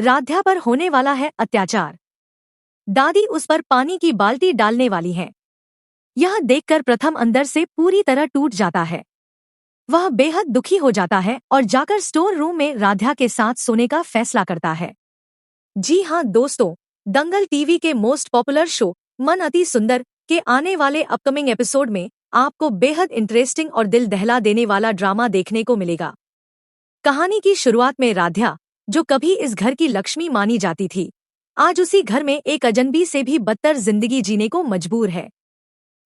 राध्या पर होने वाला है अत्याचार। दादी उस पर पानी की बाल्टी डालने वाली है। यह देखकर प्रथम अंदर से पूरी तरह टूट जाता है। वह बेहद दुखी हो जाता है और जाकर स्टोर रूम में राध्या के साथ सोने का फैसला करता है। जी हाँ दोस्तों, दंगल टीवी के मोस्ट पॉपुलर शो मन अति सुंदर के आने वाले अपकमिंग एपिसोड में आपको बेहद इंटरेस्टिंग और दिल दहला देने वाला ड्रामा देखने को मिलेगा। कहानी की शुरुआत में राध्या, जो कभी इस घर की लक्ष्मी मानी जाती थी, आज उसी घर में एक अजनबी से भी बदतर जिंदगी जीने को मजबूर है।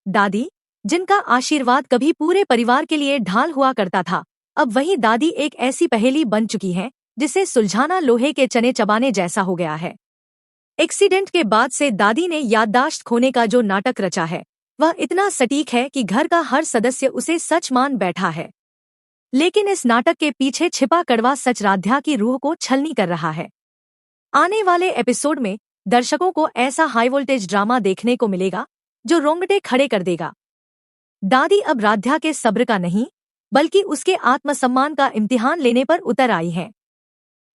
दादी, जिनका आशीर्वाद कभी पूरे परिवार के लिए ढाल हुआ करता था, अब वही दादी एक ऐसी पहेली बन चुकी है जिसे सुलझाना लोहे के चने चबाने जैसा हो गया है। एक्सीडेंट के बाद से दादी ने याददाश्त खोने का जो नाटक रचा है, वह इतना सटीक है कि घर का हर सदस्य उसे सच मान बैठा है। लेकिन इस नाटक के पीछे छिपा कड़वा सच राध्या की रूह को छलनी कर रहा है। आने वाले एपिसोड में दर्शकों को ऐसा हाई वोल्टेज ड्रामा देखने को मिलेगा जो रोंगटे खड़े कर देगा। दादी अब राध्या के सब्र का नहीं, बल्कि उसके आत्मसम्मान का इम्तिहान लेने पर उतर आई है।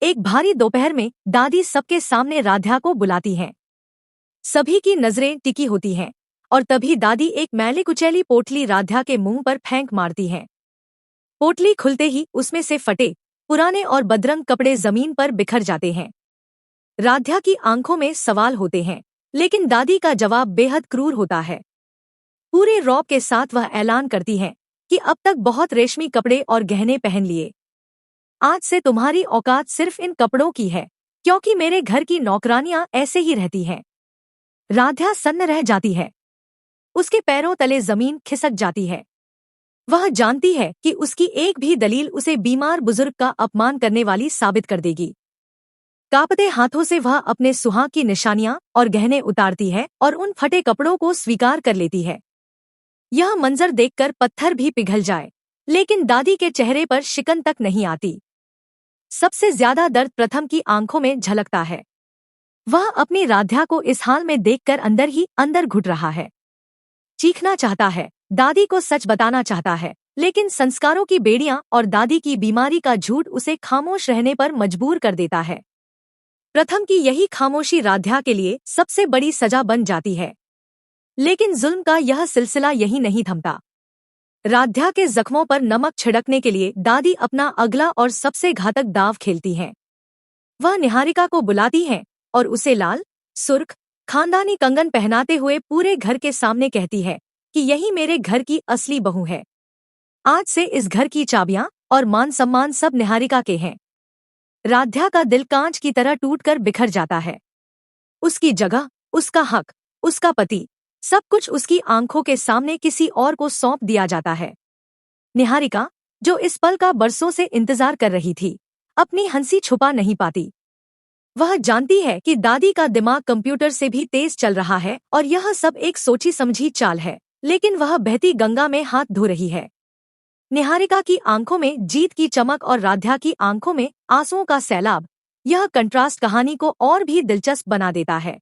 एक भारी दोपहर में दादी सबके सामने राध्या को बुलाती हैं। सभी की नजरें टिकी होती हैं और तभी दादी एक मैले कुचैली पोटली राध्या के मुंह पर फेंक मारती हैं। पोटली खुलते ही उसमें से फटे पुराने और बदरंग कपड़े जमीन पर बिखर जाते हैं। राध्या की आंखों में सवाल होते हैं, लेकिन दादी का जवाब बेहद क्रूर होता है। पूरे रौब के साथ वह ऐलान करती है कि अब तक बहुत रेशमी कपड़े और गहने पहन लिए। आज से तुम्हारी औकात सिर्फ इन कपड़ों की है, क्योंकि मेरे घर की नौकरानियां ऐसे ही रहती हैं। राध्या सन्न रह जाती है। उसके पैरों तले जमीन खिसक जाती है। वह जानती है कि उसकी एक भी दलील उसे बीमार बुजुर्ग का अपमान करने वाली साबित कर देगी। कांपते हाथों से वह अपने सुहाग की निशानियां और गहने उतारती है और उन फटे कपड़ों को स्वीकार कर लेती है। यह मंजर देखकर पत्थर भी पिघल जाए, लेकिन दादी के चेहरे पर शिकन तक नहीं आती। सबसे ज्यादा दर्द प्रथम की आंखों में झलकता है। वह अपनी राध्या को इस हाल में देखकर अंदर ही अंदर घुट रहा है। चीखना चाहता है, दादी को सच बताना चाहता है, लेकिन संस्कारों की बेड़ियां और दादी की बीमारी का झूठ उसे खामोश रहने पर मजबूर कर देता है। प्रथम की यही खामोशी राध्या के लिए सबसे बड़ी सजा बन जाती है। लेकिन जुल्म का यह सिलसिला यही नहीं थमता। राध्या के जख्मों पर नमक छिड़कने के लिए दादी अपना अगला और सबसे घातक दाव खेलती हैं। वह निहारिका को बुलाती हैं और उसे लाल सुर्ख खानदानी कंगन पहनाते हुए पूरे घर के सामने कहती है कि यही मेरे घर की असली बहू है। आज से इस घर की चाबियां और मान सम्मान सब निहारिका के हैं। राध्या का दिल कांच की तरह टूटकर बिखर जाता है। उसकी जगह, उसका हक, उसका पति, सब कुछ उसकी आंखों के सामने किसी और को सौंप दिया जाता है। निहारिका, जो इस पल का बरसों से इंतजार कर रही थी, अपनी हंसी छुपा नहीं पाती। वह जानती है कि दादी का दिमाग कंप्यूटर से भी तेज चल रहा है और यह सब एक सोची समझी चाल है, लेकिन वह बहती गंगा में हाथ धो रही है। निहारिका की आंखों में जीत की चमक और राध्या की आंखों में आंसुओं का सैलाब, यह कंट्रास्ट कहानी को और भी दिलचस्प बना देता है।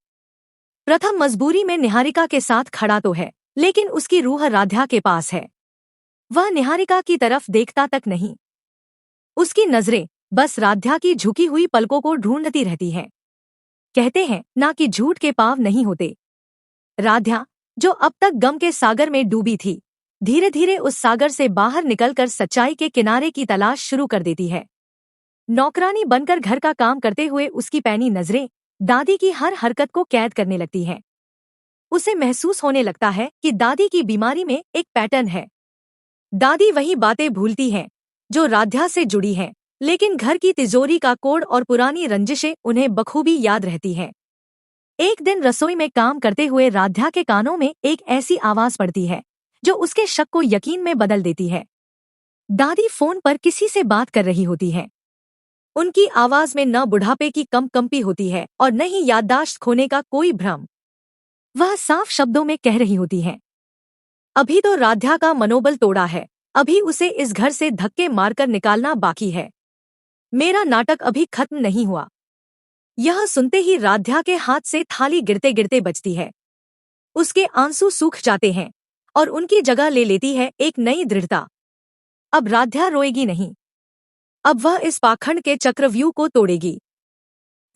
प्रथम मजबूरी में निहारिका के साथ खड़ा तो है, लेकिन उसकी रूह राध्या के पास है। वह निहारिका की तरफ देखता तक नहीं। उसकी नजरें बस राध्या की झुकी हुई पलकों को ढूंढती रहती हैं। कहते हैं ना कि झूठ के पाँव नहीं होते। राध्या, जो अब तक गम के सागर में डूबी थी, धीरे धीरे उस सागर से बाहर निकलकर सच्चाई के किनारे की तलाश शुरू कर देती है। नौकरानी बनकर घर का काम करते हुए उसकी पैनी नजरें दादी की हर हरकत को कैद करने लगती हैं। उसे महसूस होने लगता है कि दादी की बीमारी में एक पैटर्न है। दादी वही बातें भूलती हैं जो राध्या से जुड़ी हैं, लेकिन घर की तिजोरी का कोड और पुरानी रंजिशें उन्हें बखूबी याद रहती हैं। एक दिन रसोई में काम करते हुए राध्या के कानों में एक ऐसी आवाज पड़ती है जो उसके शक को यकीन में बदल देती है। दादी फोन पर किसी से बात कर रही होती है। उनकी आवाज में न बुढ़ापे की कंपी होती है और न ही याददाश्त खोने का कोई भ्रम। वह साफ शब्दों में कह रही होती है, अभी तो राध्या का मनोबल तोड़ा है, अभी उसे इस घर से धक्के मारकर निकालना बाकी है। मेरा नाटक अभी खत्म नहीं हुआ। यह सुनते ही राध्या के हाथ से थाली गिरते गिरते बजती है। उसके आंसू सूख जाते हैं और उनकी जगह ले लेती है एक नई दृढ़ता। अब राध्या रोएगी नहीं। अब वह इस पाखंड के चक्रव्यूह को तोड़ेगी।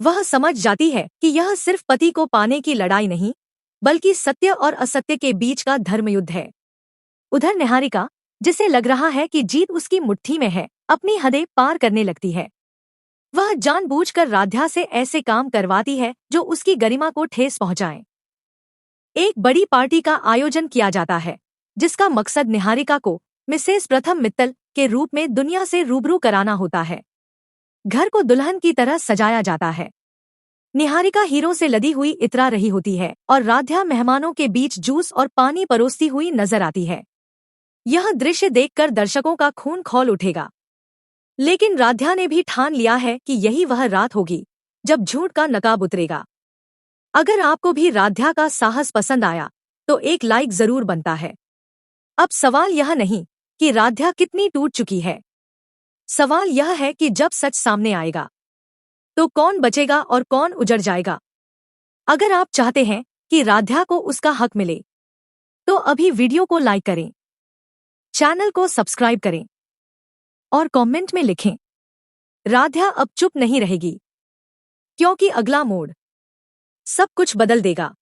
वह समझ जाती है कि यह सिर्फ पति को पाने की लड़ाई नहीं, बल्कि सत्य और असत्य के बीच का धर्मयुद्ध है। उधर निहारिका, जिसे लग रहा है कि जीत उसकी मुट्ठी में है, अपनी हदें पार करने लगती है। वह जानबूझकर राध्या से ऐसे काम करवाती है जो उसकी गरिमा को ठेस पहुंचाए। एक बड़ी पार्टी का आयोजन किया जाता है, जिसका मकसद निहारिका को मिसेस प्रथम मित्तल के रूप में दुनिया से रूबरू कराना होता है। घर को दुल्हन की तरह सजाया जाता है। निहारिका हीरो से लदी हुई इतरा रही होती है और राध्या मेहमानों के बीच जूस और पानी परोसती हुई नजर आती है। यह दृश्य देखकर दर्शकों का खून खौल उठेगा। लेकिन राध्या ने भी ठान लिया है कि यही वह रात होगी जब झूठ का नकाब उतरेगा। अगर आपको भी राध्या का साहस पसंद आया तो एक लाइक जरूर बनता है। अब सवाल यह नहीं कि राध्या कितनी टूट चुकी है, सवाल यह है कि जब सच सामने आएगा तो कौन बचेगा और कौन उजड़ जाएगा। अगर आप चाहते हैं कि राध्या को उसका हक मिले तो अभी वीडियो को लाइक करें, चैनल को सब्सक्राइब करें और कमेंट में लिखें, राध्या अब चुप नहीं रहेगी, क्योंकि अगला मोड़ सब कुछ बदल देगा।